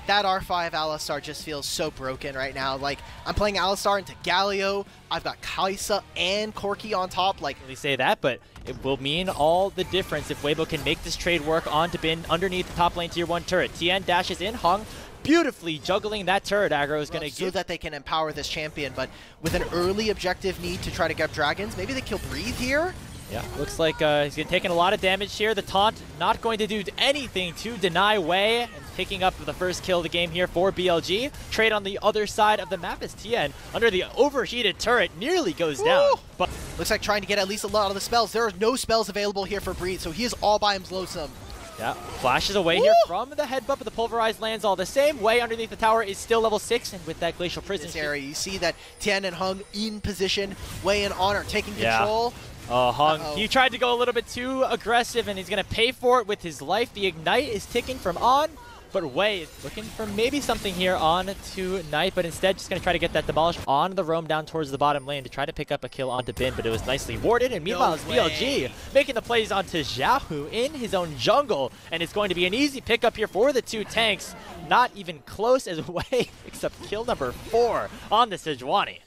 that R5 Alistar just feels so broken right now. Like, I'm playing Alistar into Galio, I've got Kaisa and Corki on top. Like, They say that, but it will mean all the difference if Weibo can make this trade work on to bin underneath the top lane tier 1 turret. Tien dashes in, Hung beautifully juggling that turret aggro is going to so that they can empower this champion, but with an early objective need to try to get dragons, maybe they kill Breathe here? Yeah, looks like he's taking a lot of damage here. The taunt not going to do anything to deny Wei, and picking up the first kill of the game here for BLG. Trade on the other side of the map as Tien, under the overheated turret, nearly goes down. But looks like trying to get at least a lot of the spells. There are no spells available here for Breathe, so he is all by himself. yeah, flashes away here from the headbutt, but the pulverized lands all the same. Wei underneath the tower is still level 6, and with that glacial prison this area, you see that Tien and Hung in position. Wei and On are taking control. Hung, he tried to go a little bit too aggressive, and he's going to pay for it with his life. The Ignite is ticking from On, but Wei is looking for maybe something here on to Knight, but instead just going to try to get that demolished on the roam down towards the bottom lane to try to pick up a kill onto Bin, but it was nicely warded, and meanwhile it's BLG making the plays onto Xiaohu in his own jungle, and it's going to be an easy pickup here for the two tanks. Not even close as Wei picks up kill number 4 on the Sejuani.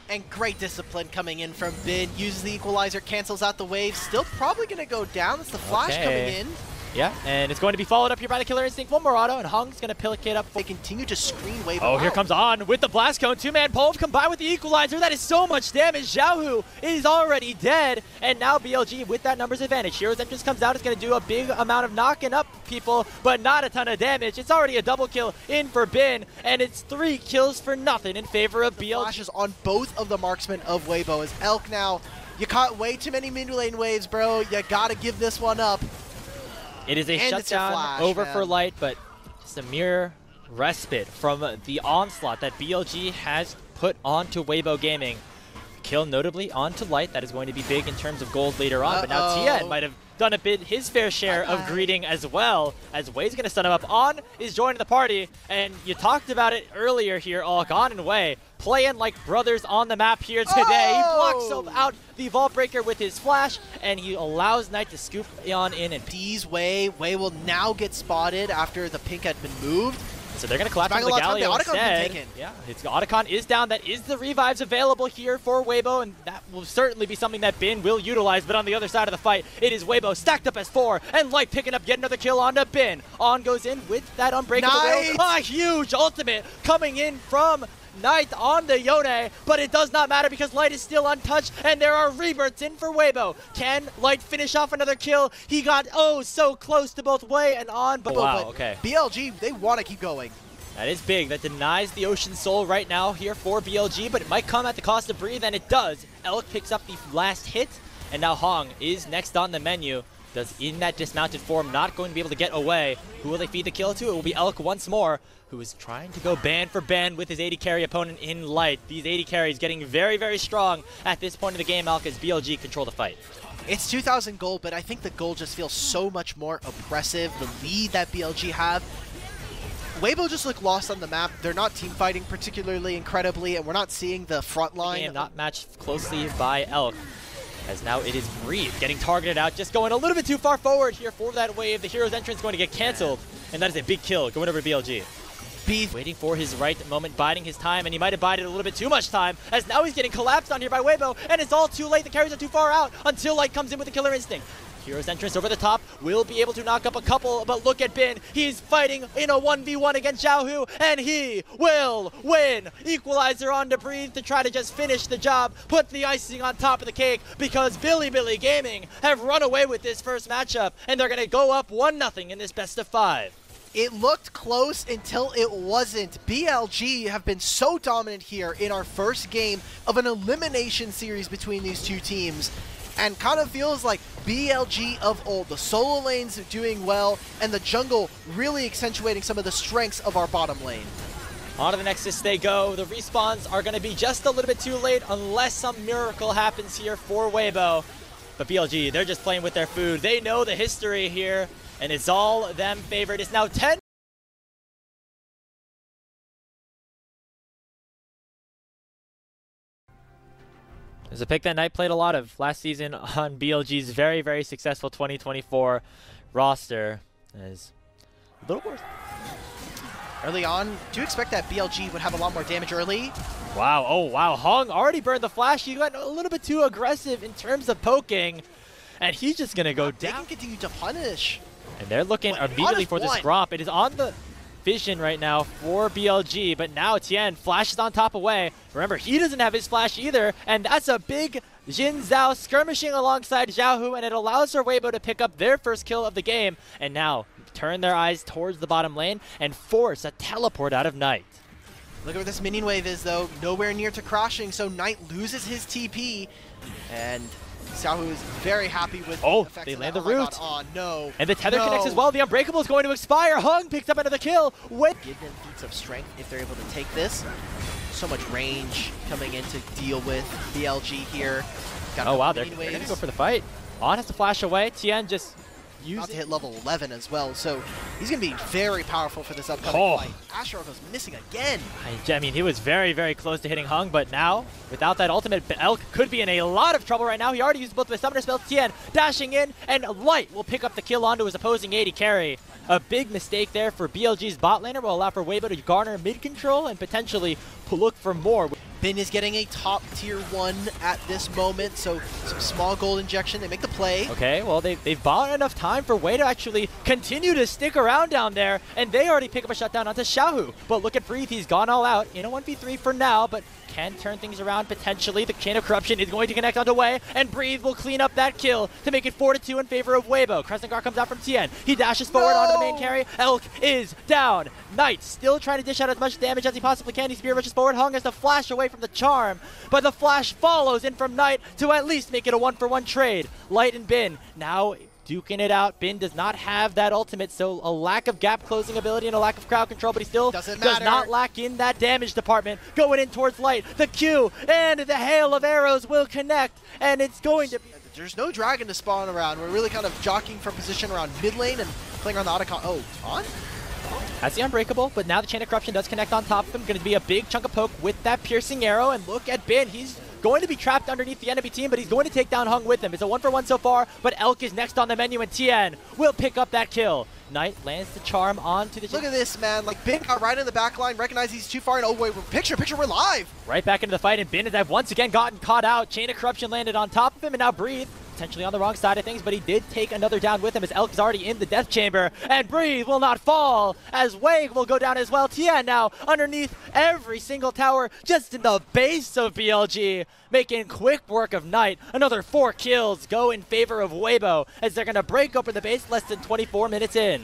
And great discipline coming in from Bin. Uses the equalizer, cancels out the wave. Still probably going to go down. That's the flash coming in. Yeah, and it's going to be followed up here by the Killer Instinct. One more auto, and Hung's going to pick it up. They continue to screen wave. Oh, here comes On with the Blast Cone. Two-man pull combined with the equalizer. That is so much damage. Xiaohu is already dead, and now BLG with that numbers advantage. Hero's Entrance comes out. It's going to do a big amount of knocking up people, but not a ton of damage. It's already a double kill in for Bin, and it's 3 kills for nothing in favor of BLG. Flashes on both of the marksmen of Weibo. As Elk now, you caught way too many mid lane waves, bro. You got to give this one up. It is a shutdown over for Light, but just a mere respite from the onslaught that BLG has put onto Weibo Gaming. Kill notably onto Light. That is going to be big in terms of gold later on, but now Tien might have done a bit his fair share of greeting as well, as Wei's going to stun him up. On is joining the party, and you talked about it earlier here, Alk. On and Wei playing like brothers on the map here today. He blocks out the Vault Breaker with his flash, and he allows Knight to scoop on in and tease Wei. Wei will now get spotted after the pink had been moved. So they're going to collapse on the Galio instead. Yeah, Otacon is down. That is the revives available here for Weibo, and that will certainly be something that Bin will utilize. But on the other side of the fight, it is Weibo stacked up as 4, and Light picking up yet another kill onto Bin. On goes in with that Unbreakable Will. A huge ultimate coming in from Knight on the Yone, but it does not matter because Light is still untouched, and there are rebirths in for Weibo. Can Light finish off another kill? He got so close to both Wei and On, but, BLG, they want to keep going. That is big. That denies the Ocean Soul right now here for BLG, but it might come at the cost of Breathe, and it does. Elk picks up the last hit, and now Hong is next on the menu. Does in that dismounted form, not going to be able to get away. Who will they feed the kill to? It will be Elk once more, who is trying to go ban for ban with his 80 carry opponent in Light. These 80 carries getting very, very strong at this point of the game, Elk, as BLG control the fight. It's 2,000 gold, but I think the gold just feels so much more oppressive. The lead that BLG have. Weibo just look lost on the map. They're not team fighting particularly incredibly, and we're not seeing the front line. Game not matched closely by Elk, as now it is Breathe getting targeted out, just going a little bit too far forward here for that wave. The hero's entrance going to get canceled, and that is a big kill going over BLG. Beef waiting for his right moment, biding his time, and he might have bided a little bit too much time, as now he's getting collapsed on here by Weibo, and it's all too late. The carries are too far out until Light comes in with the Killer Instinct. Hero's entrance over the top will be able to knock up a couple, but look at Bin. He's fighting in a 1v1 against Xiaohu, and he will win. Equalizer on to Breathe to try to just finish the job, put the icing on top of the cake, because Bilibili Gaming have run away with this first matchup, and they're going to go up 1-0 in this best of 5. It looked close until it wasn't. BLG have been so dominant here in our first game of an elimination series between these two teams. And kind of feels like BLG of old. The solo lanes are doing well, and the jungle really accentuating some of the strengths of our bottom lane. On to the Nexus they go. The respawns are going to be just a little bit too late unless some miracle happens here for Weibo. But BLG, they're just playing with their food. They know the history here, and it's all them favored. It's now 10. There's a pick that Knight played a lot of last season on BLG's very, very successful 2024 roster. As a little worse. Early on, do you expect that BLG would have a lot more damage early? Wow, oh wow, Hung already burned the flash. He got a little bit too aggressive in terms of poking, and he's just going to go down. They can continue to punish. And they're looking immediately for this Gromp. It is on the vision right now for BLG, but now Tien flashes on top away. Remember, he doesn't have his flash either, and that's a big Jin Zhao skirmishing alongside Xiaohu, and it allows for Weibo to pick up their first kill of the game, and now turn their eyes towards the bottom lane and force a teleport out of Knight. Look at where this minion wave is, though. Nowhere near to crashing, so Knight loses his TP, and Xiaohu is very happy with the effects they of land that. the root. Oh, no. And the tether connects as well. The Unbreakable is going to expire. Hung picks up another kill. Give them feats of strength if they're able to take this. So much range coming in to deal with BLG here. Oh, wow. They're going to go for the fight. On has to flash away. Tien just about to hit level 11 as well, so he's going to be very powerful for this upcoming fight. Asher goes missing again. I mean, he was very, very close to hitting Hung, but now, without that ultimate, Elk could be in a lot of trouble right now. He already used both of his summoner spells. Tien dashing in, and Light will pick up the kill onto his opposing AD carry. A big mistake there for BLG's bot laner will allow for Weibo to garner mid control and potentially look for more. Bin is getting a top tier 1 at this moment, so some small gold injection. They make the play. Okay, well, they've bought enough time for Wei to actually continue to stick around down there, and they already pick up a shutdown onto Xiaohu. But look at Breathe, he's gone all out in a 1v3 for now, but can turn things around potentially. The Chain of Corruption is going to connect onto Wei, and Breathe will clean up that kill to make it 4-2 in favor of Weibo. Crescent Guard comes out from Tien. He dashes forward onto the main carry. Elk is down. Knight still trying to dish out as much damage as he possibly can. He spear rushes forward. Hung has to flash away from the charm, but the flash follows in from Knight to at least make it a 1-for-1 trade. Light and Bin now duking it out. Bin does not have that ultimate, so a lack of gap closing ability and a lack of crowd control, but he still does not lack in that damage department. Going in towards Light, the Q and the hail of arrows will connect, and it's going to be... There's no dragon to spawn around. We're really kind of jockeying for position around mid lane and playing around the Otacon. Oh, on? That's the Unbreakable, but now the Chain of Corruption does connect on top of him. Going to be a big chunk of poke with that piercing arrow, and look at Bin. He's going to be trapped underneath the enemy team, but he's going to take down Hung with him. It's a 1-for-1 so far, but Elk is next on the menu, and Tien will pick up that kill. Knight lands the charm onto the... Look at this, man. Like, Bin got right in the back line, recognized he's too far, and oh, wait, picture, we're live. Right back into the fight, and Bin has once again gotten caught out. Chain of Corruption landed on top of him, and now Breathe, potentially on the wrong side of things, but he did take another down with him as Elk is already in the death chamber, and Breathe will not fall as Wei will go down as well. Tien now underneath every single tower, just in the base of BLG, making quick work of Knight. Another 4 kills go in favor of Weibo as they're going to break open the base less than 24 minutes in.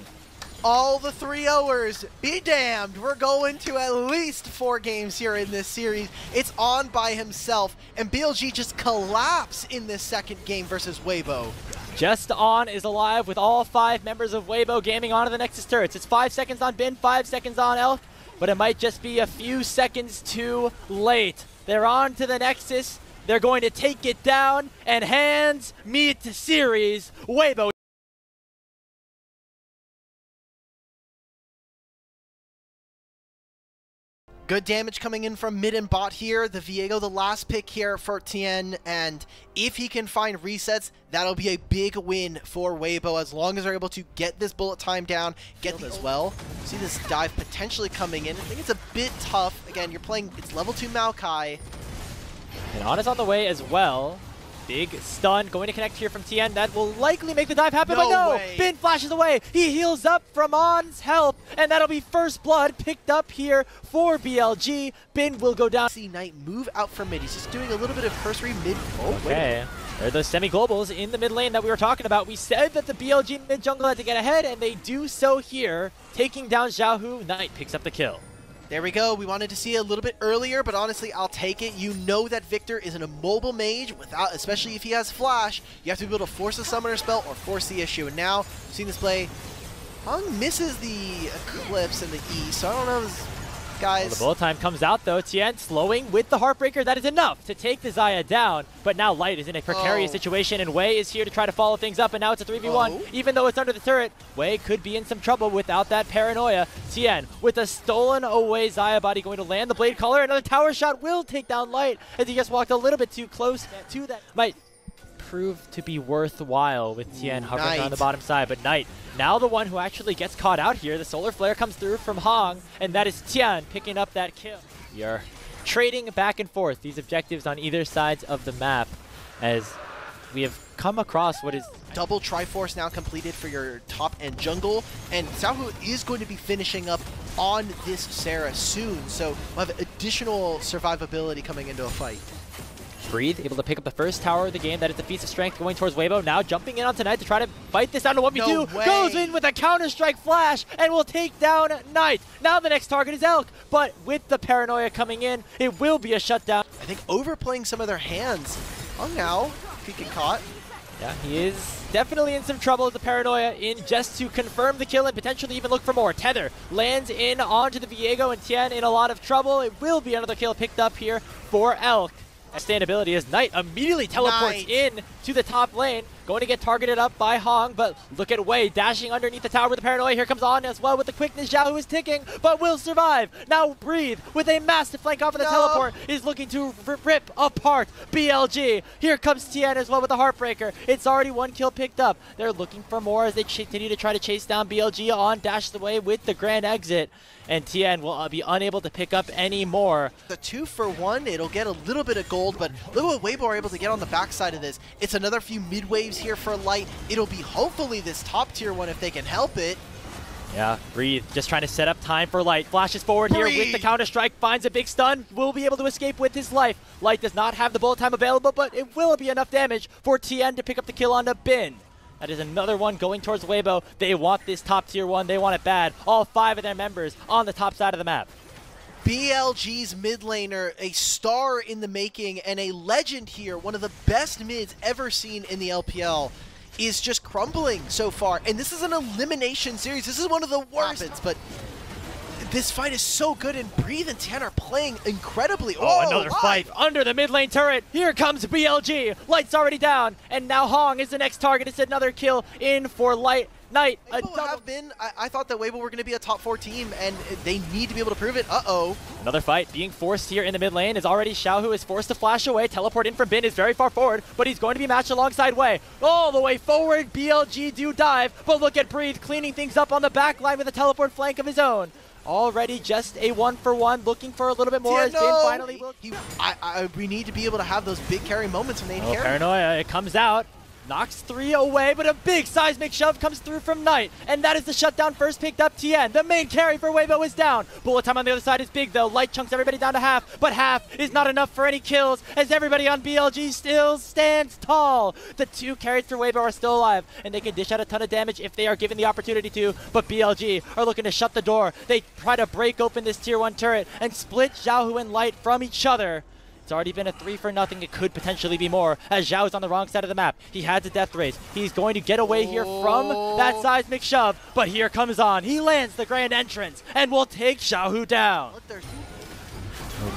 All the 3-0ers, be damned. We're going to at least 4 games here in this series. It's on by himself, and BLG just collapse in this second game versus Weibo. Just On is alive with all 5 members of Weibo gaming onto the Nexus turrets. It's 5 seconds on Bin, 5 seconds on Elk, but it might just be a few seconds too late. They're on to the Nexus. They're going to take it down, and hands meet series. Weibo. Good damage coming in from mid and bot here. The Viego, the last pick here for Tien, and if he can find resets, that'll be a big win for Weibo as long as they're able to get this bullet time down, get the as well. See this dive potentially coming in. I think it's a bit tough. Again, you're playing, it's level 2 Maokai. And On is on the way as well. Big stun going to connect here from Tien. That will likely make the dive happen, but no! Bin flashes away. He heals up from On's help, and that'll be first blood picked up here for BLG. Bin will go down. See Knight move out from mid. He's just doing a little bit of cursory mid. Oh, okay. They're the semi-globals in the mid lane that we were talking about. We said that the BLG mid jungle had to get ahead, and they do so here, taking down Xiaohu. Knight picks up the kill. There we go. We wanted to see it a little bit earlier, but honestly, I'll take it. You know that Victor is an immobile mage, without, especially if he has flash. You have to be able to force a summoner spell or force the issue. And now, we've seen this play. Hung misses the Eclipse and the E, so I don't know, guys. Well, the bullet time comes out, though. Tien slowing with the Heartbreaker. That is enough to take the Xayah down. But now Light is in a precarious situation, and Wei is here to try to follow things up, and now it's a 3v1. Even though it's under the turret, Wei could be in some trouble without that paranoia. Tien with a stolen away Xayah body going to land the Blade Caller. Another tower shot will take down Light as he just walked a little bit too close to that. Might prove to be worthwhile with Tien hovering on the bottom side. But Knight, now the one who actually gets caught out here. The solar flare comes through from Hong, and that is Tien picking up that kill. We are trading back and forth these objectives on either sides of the map as we have come across what is double Triforce now completed for your top and jungle, and Xiaohu is going to be finishing up on this Sarah soon, so we'll have additional survivability coming into a fight. Breathe, able to pick up the first tower of the game. That is the feats of strength going towards Weibo. Now jumping in on Tonight to try to fight this down to 1v2. Goes in with a Counter-Strike flash and will take down Knight. Now the next target is Elk, but with the paranoia coming in, it will be a shutdown. I think overplaying some of their hands. Oh, now, if he get caught. Yeah, he is definitely in some trouble with the paranoia in just to confirm the kill and potentially even look for more. Tether lands in onto the Viego and Tien in a lot of trouble. It will be another kill picked up here for Elk. Sustainability as Knight immediately teleports in to the top lane, going to get targeted up by Hong, but look at Wei dashing underneath the tower with the paranoia. Here comes On as well with the quickness. Zhao, who is ticking, but will survive. Now Breathe with a massive flank off of the teleport is looking to rip apart BLG. Here comes Tien as well with the Heartbreaker. It's already one kill picked up. They're looking for more as they continue to try to chase down BLG. On dashes away with the grand exit, and Tien will be unable to pick up any more. The 2-for-1, it'll get a little bit of gold, but look what Weibo are able to get on the backside of this. It's another few mid waves here for Light. It'll be hopefully this top tier one if they can help it. Yeah, Breathe just trying to set up time for Light. Flashes forward here with the Counter-Strike, finds a big stun, will be able to escape with his life. Light does not have the bullet time available, but it will be enough damage for Tien to pick up the kill on the Bin. That is another one going towards Weibo. They want this top tier one. They want it bad. All 5 of their members on the top side of the map. BLG's mid laner, a star in the making and a legend here, one of the best mids ever seen in the LPL, is just crumbling so far. And this is an elimination series. This is one of the worst. But this fight is so good, and Breathe and Tien are playing incredibly. Oh, another fight under the mid lane turret. Here comes BLG. Light's already down, and now Hong is the next target. It's another kill in for Light. Knight. I thought that Weibo were going to be a top 4 team, and they need to be able to prove it. Uh-oh. Another fight being forced here in the mid lane is already Xiao, who is forced to flash away. Teleport in from Bin is very far forward, but he's going to be matched alongside Wei. All the way forward, BLG do dive, but look at Breathe cleaning things up on the back line with a teleport flank of his own. Already just a 1-for-1, looking for a little bit more. As Bin finally we need to be able to have those big carry moments when they carry. Paranoia, it comes out. Knocks 3 away, but a big seismic shove comes through from Knight, and that is the shutdown first picked up. Tien, the main carry for Weibo, is down. Bullet time on the other side is big, though. Light chunks everybody down to half, but half is not enough for any kills, as everybody on BLG still stands tall. The 2 carries for Weibo are still alive, and they can dish out a ton of damage if they are given the opportunity to, but BLG are looking to shut the door. They try to break open this tier 1 turret and split Xiaohu and Light from each other. It's already been a 3-for-0. It could potentially be more, as Zhao is on the wrong side of the map. He has a death race. He's going to get away here from that seismic shove, but here comes On. He lands the grand entrance and will take Xiaohu down.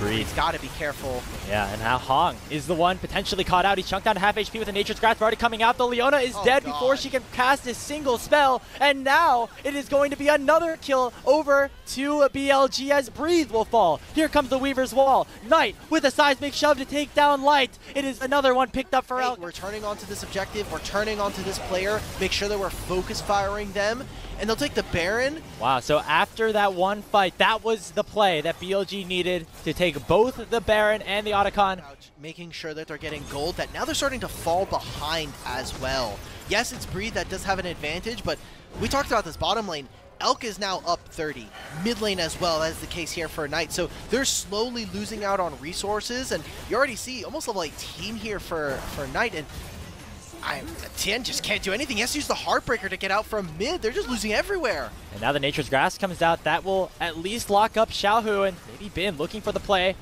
He's got to be careful. Yeah, and now Hong is the one potentially caught out. He's chunked down to half HP with a Nature's Grasp already coming out. The Leona is dead before she can cast a single spell, and now it is going to be another kill over to BLG as Breathe will fall. Here comes the Weaver's Wall. Knight with a seismic shove to take down Light. It is another one picked up for Elk. We're turning onto this objective. We're turning onto this player. Make sure that we're focus firing them, and they'll take the Baron. Wow, so after that one fight, that was the play that BLG needed to take both the Baron and the Otacon. Making sure that they're getting gold, that now they're starting to fall behind as well. Yes, it's Breathe that does have an advantage, but we talked about this bottom lane. Elk is now up 30. Mid lane as well, as the case here for Knight. So they're slowly losing out on resources, and you already see almost level 18 here for Knight, and Tien just can't do anything. He has to use the Heartbreaker to get out from mid. They're just losing everywhere. And now the Nature's Grass comes out. That will at least lock up Xiaohu, and maybe Bin looking for the play.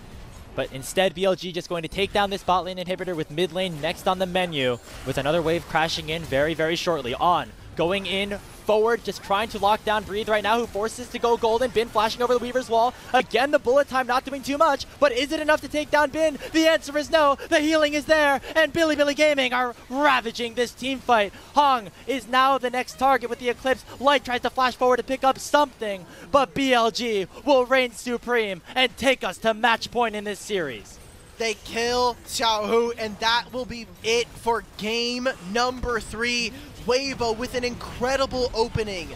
But instead, BLG just going to take down this bot lane inhibitor with mid lane next on the menu, with another wave crashing in very, very shortly. On, going in forward, just trying to lock down Breathe right now, who forces to go golden. Bin flashing over the Weaver's Wall. Again, the bullet time not doing too much, but is it enough to take down Bin? The answer is no. The healing is there, and Bilibili Gaming are ravaging this team fight. Hong is now the next target with the Eclipse. Light tries to flash forward to pick up something, but BLG will reign supreme and take us to match point in this series. they kill Xiaohu, and that will be it for game number 3. Weibo with an incredible opening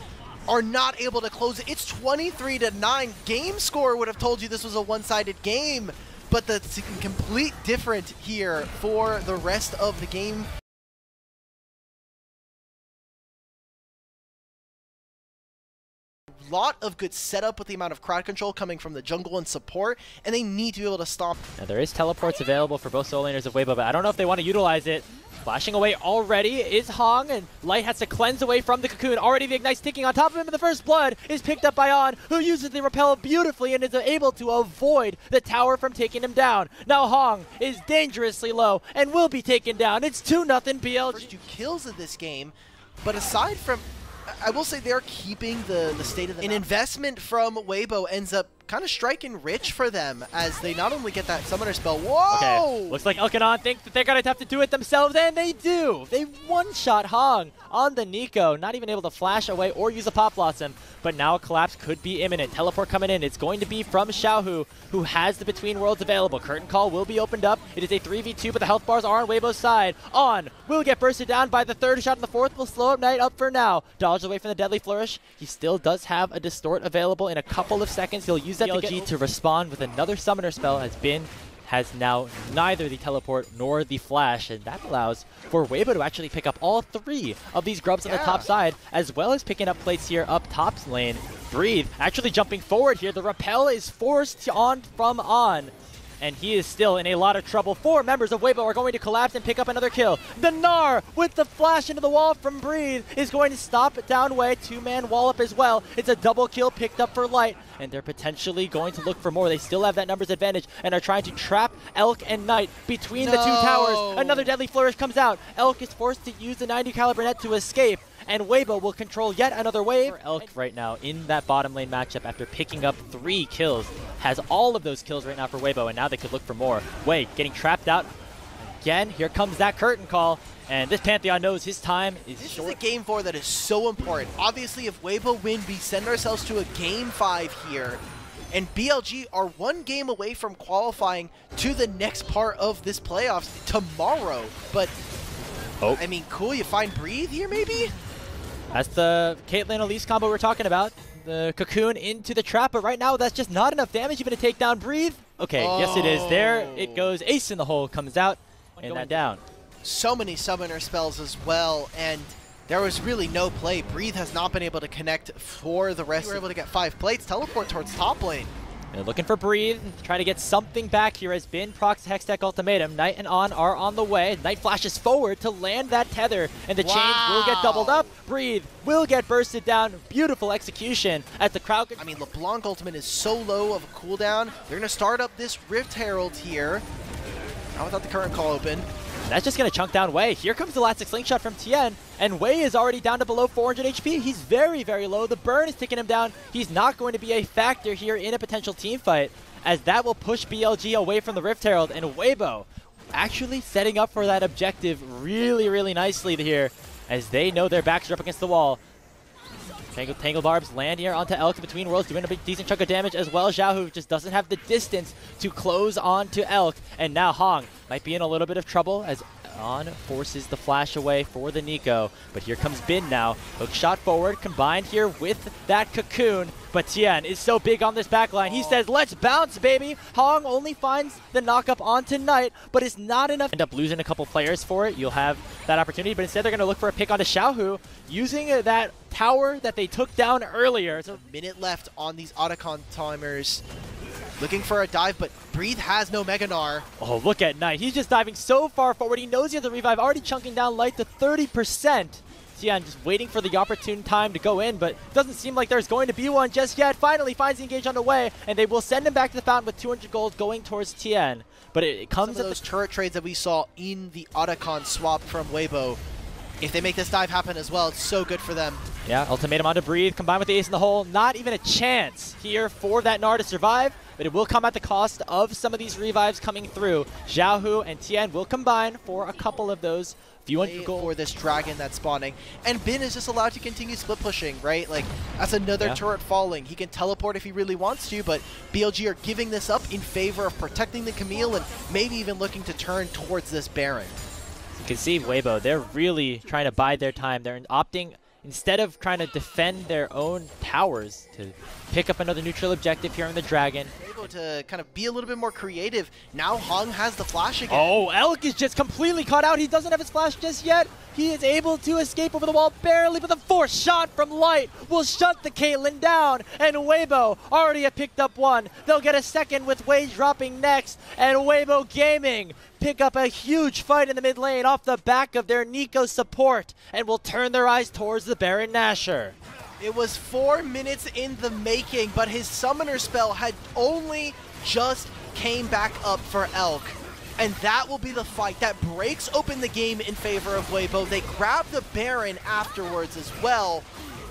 are not able to close it. It's 23-9. Game score would have told you this was a one-sided game, but the complete different here for the rest of the game. Lot of good setup with the amount of crowd control coming from the jungle and support, and they need to be able to stop. Now there is teleports available for both solo laners of Weibo, but I don't know if they want to utilize it. Flashing away already is Hong, and Light has to cleanse away from the cocoon. Already the Ignite's ticking on top of him, and the first blood is picked up by On, who uses the repel beautifully and is able to avoid the tower from taking him down. Now Hong is dangerously low and will be taken down. It's 2-0 BLG. First 2 kills of this game, but aside from, I will say they're keeping the state of the map. An investment from Weibo ends up kind of striking rich for them, as they not only get that summoner spell. Whoa! Okay, looks like Elk and On think that they're going to have to do it themselves, and they do! They one-shot Hong on the Nico, not even able to flash away or use a Pop Blossom, but now a collapse could be imminent. Teleport coming in. It's going to be from Xiaohu, who has the Between Worlds available. Curtain Call will be opened up. It is a 3v2, but the health bars are on Weibo's side. On will get bursted down by the third shot, and the fourth will slow up Knight up for now. Dodges away from the Deadly Flourish. He still does have a Distort available in a couple of seconds. He'll use that BLG to respond with another summoner spell, as Bin has now neither the teleport nor the flash, and that allows for Weibo to actually pick up all 3 of these grubs on the top side, as well as picking up plates here up top lane. Breathe actually jumping forward here. The repel is forced on from On, and he is still in a lot of trouble. 4 members of Weibo are going to collapse and pick up another kill. The Gnar with the flash into the wall from Breathe is going to stop it down Wei. 2-man wallop as well. It's a double kill picked up for Light, and they're potentially going to look for more. They still have that numbers advantage and are trying to trap Elk and Knight between the 2 towers. Another Deadly Flourish comes out. Elk is forced to use the 90 caliber net to escape, and Weibo will control yet another wave. Elk right now in that bottom lane matchup after picking up 3 kills. Has all of those kills right now for Weibo, and now they could look for more. Wei getting trapped out again. Here comes that curtain call, and this Pantheon knows his time is short. This is a game 4 that is so important. Obviously, if Weibo win, we send ourselves to a game 5 here, and BLG are 1 game away from qualifying to the next part of this playoffs tomorrow. But, I mean, cool, you find Breathe here maybe? That's the Caitlyn Elise combo we're talking about. The cocoon into the trap, but right now that's just not enough damage even to take down Breathe. Okay, yes it is. There it goes. Ace in the hole comes out, and that down. So many summoner spells as well, and there was really no play. Breathe has not been able to connect for the rest. We were able to get 5 plates, teleport towards top lane. They're looking for Breathe, try to get something back here as Bin procs Hextech Ultimatum. Knight and On are on the way. Knight flashes forward to land that tether, and the chains will get doubled up. Breathe will get bursted down. Beautiful execution at the crowd. I mean, LeBlanc ultimate is so low of a cooldown. They're going to start up this Rift Herald here. Not without the current call open. That's just going to chunk down Wei. Here comes the Elastic Slingshot from Tien, and Wei is already down to below 400 HP. He's very, very low. The burn is taking him down. He's not going to be a factor here in a potential team fight, as that will push BLG away from the Rift Herald, and Weibo actually setting up for that objective really, really nicely here, as they know their backs are up against the wall. Tangle Barbs land here onto Elk between worlds, doing a big decent chunk of damage as well. Xiaohu just doesn't have the distance to close on to Elk, and now Hong might be in a little bit of trouble as On forces the flash away for the Nico. But here comes Bin now. Hook shot forward, combined here with that cocoon. But Tien is so big on this backline. He says, let's bounce, baby. Hong only finds the knockup onto Knight, but it's not enough. End up losing a couple players for it. You'll have that opportunity, but instead they're going to look for a pick onto Xiaohu, using that tower that they took down earlier. So a minute left on these Otacon timers. Looking for a dive, but Breathe has no Mega Gnar. Oh, look at Knight. He's just diving so far forward. He knows he has a revive, already chunking down Light to 30%. Tien just waiting for the opportune time to go in, but doesn't seem like there's going to be one just yet. Finally finds the engage on the way, and they will send him back to the fountain with 200 gold going towards Tien. But it comes at those turret trades that we saw in the Otacon swap from Weibo. if they make this dive happen as well, it's so good for them. Yeah, ultimatum onto Breathe, combined with the ace in the hole. Not even a chance here for that Gnar to survive, but it will come at the cost of some of these revives coming through. Xiaohu and Tian will combine for a couple of those. Few gold for this dragon that's spawning. And Bin is just allowed to continue split pushing, right? Like, that's another turret falling. He can teleport if he really wants to, but BLG are giving this up in favor of protecting the Camille and maybe even looking to turn towards this Baron. You can see Weibo, they're really trying to bide their time. They're opting, instead of trying to defend their own towers, to pick up another neutral objective here on the Dragon. Able to kind of be a little bit more creative. Now Hong has the flash again. Oh, Elk is just completely caught out. He doesn't have his flash just yet. He is able to escape over the wall barely, but the force shot from Light will shut the Caitlyn down. And Weibo already have picked up one. They'll get a second with Wei dropping next. And Weibo Gaming pick up a huge fight in the mid lane off the back of their Nico support and will turn their eyes towards the Baron Nashor. It was 4 minutes in the making, but his summoner spell had only just came back up for Elk. And that will be the fight that breaks open the game in favor of Weibo. They grab the Baron afterwards as well,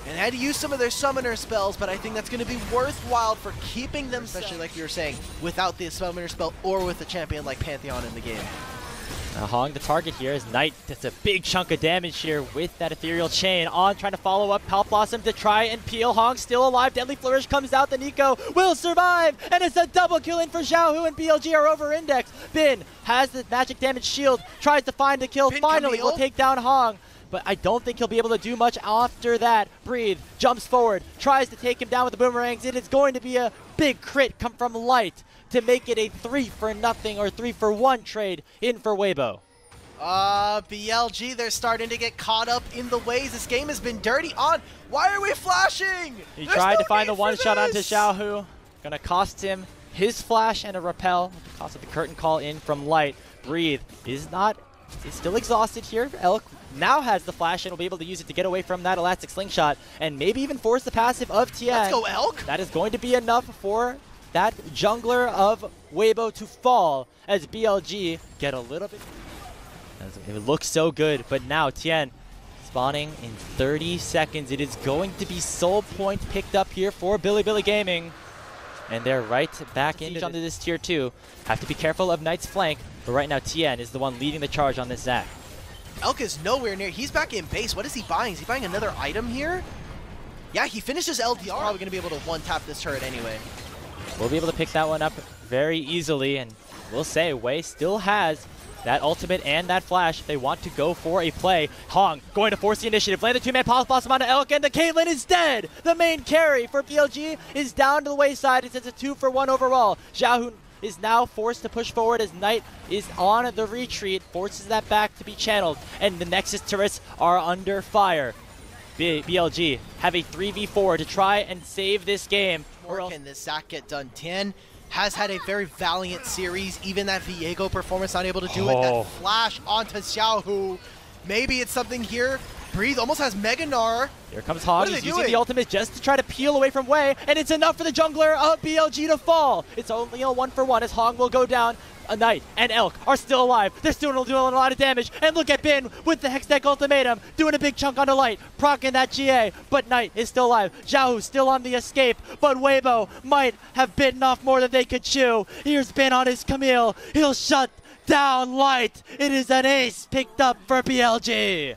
and had to use some of their summoner spells, but I think that's going to be worthwhile for keeping them, especially like you were saying, without the summoner spell or with a champion like Pantheon in the game. Hong, the target here is Knight. That's a big chunk of damage here with that ethereal chain on, trying to follow up Pal Blossom to try and peel. Hong still alive. Deadly Flourish comes out. The Nico will survive, and it's a double kill in for Xiaohu, and BLG are over-indexed. Bin has the magic damage shield, tries to find the kill. Bin finally Camille will take down Hong, but I don't think he'll be able to do much after that. Breathe, jumps forward, tries to take him down with the boomerangs. It is going to be a big crit come from Light to make it a 3-for-0 or 3-for-1 trade in for Weibo. BLG, they're starting to get caught up in the ways. This game has been dirty on. Why are we flashing? He tried to find the one-shot onto Xiaohu. Gonna cost him his flash and a repel. Cost of the curtain call in from Light. Breathe is still exhausted here. Elk now has the flash and will be able to use it to get away from that elastic slingshot and maybe even force the passive of Tian. Let's go, Elk. That is going to be enough for that jungler of Weibo to fall as BLG get a little bit. It looks so good, but now Tian spawning in 30 seconds. It is going to be soul point picked up here for Bilibili Gaming. And they're right back into this tier 2. Have to be careful of Knight's flank, but right now Tian is the one leading the charge on this Zac. Elk is nowhere near. He's back in base. What is he buying? Is he buying another item here? Yeah, he finishes LDR. He's probably going to be able to one-tap this turret anyway. We'll be able to pick that one up very easily, and we'll say Wei still has that ultimate and that flash. They want to go for a play. Hong going to force the initiative. Land the two-man Pal Blossom onto Elk, and the Caitlyn is dead. The main carry for BLG is down to the wayside. It's a 2-for-1 overall. Xiaohu is now forced to push forward as Knight is on the retreat, forces that back to be channeled, and the Nexus turrets are under fire. BLG have a 3v4 to try and save this game. Or can this Zac get done? Tian has had a very valiant series. Even that Viego performance not able to do it. That flash onto Xiaohu. Maybe it's something here. Breathe almost has Mega Gnar. Here comes Hong. He's using the ultimate just to try to peel away from Wei, and it's enough for the jungler of BLG to fall. It's only a 1-for-1 as Hong will go down. A Knight and Elk are still alive. They're still doing a lot of damage. And look at Bin with the Hextech ultimatum, doing a big chunk onto Light, proccing that GA. But Knight is still alive. Xiaohu still on the escape, but Weibo might have bitten off more than they could chew. Here's Bin on his Camille. He'll shut down Light. It is an ace picked up for BLG.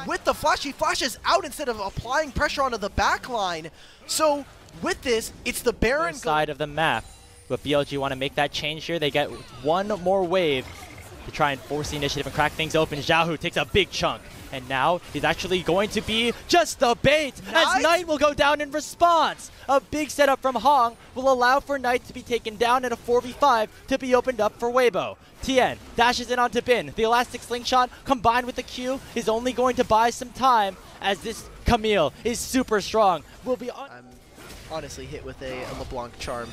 With the flash, he flashes out instead of applying pressure onto the back line. So with this, it's the Baron side of the map. But BLG want to make that change here. They get one more wave to try and force the initiative and crack things open. Xiaohu takes a big chunk. And now he's actually going to be just the bait as Knight will go down in response. A big setup from Hong will allow for Knight to be taken down and a 4v5 to be opened up for Weibo. Tian dashes in onto Bin. The elastic slingshot combined with the Q is only going to buy some time as this Camille is super strong. Will be on. Honestly hit with a LeBlanc charm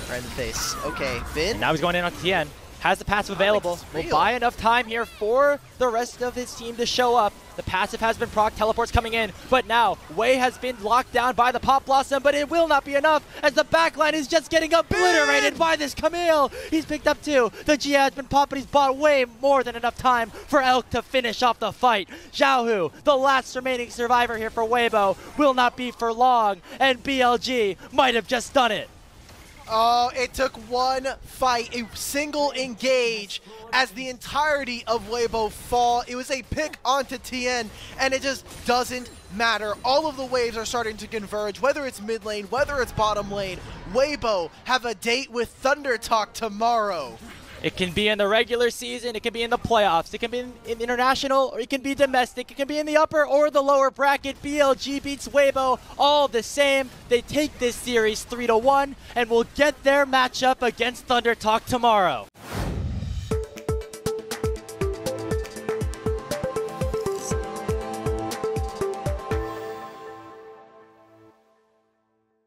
right in the face. Okay, Bin. And now he's going in on Tian. has the passive available. Will buy enough time here for the rest of his team to show up. The passive has been proc, teleports coming in, but now Wei has been locked down by the Pop Blossom, but it will not be enough as the backline is just getting obliterated by this Camille. He's picked up 2. The Gia has been popped, but he's bought way more than enough time for Elk to finish off the fight. Xiaohu, the last remaining survivor here for Weibo, will not be for long, and BLG might have just done it. Oh, it took one fight, a single engage, as the entirety of Weibo fall. It was a pick onto Tien, and it just doesn't matter. All of the waves are starting to converge, whether it's mid lane, whether it's bottom lane. Weibo have a date with Thunder Talk tomorrow. It can be in the regular season, it can be in the playoffs, it can be in international, or it can be domestic, it can be in the upper or the lower bracket. BLG beats Weibo, all the same. They take this series 3-1 and will get their matchup against Thunder Talk tomorrow.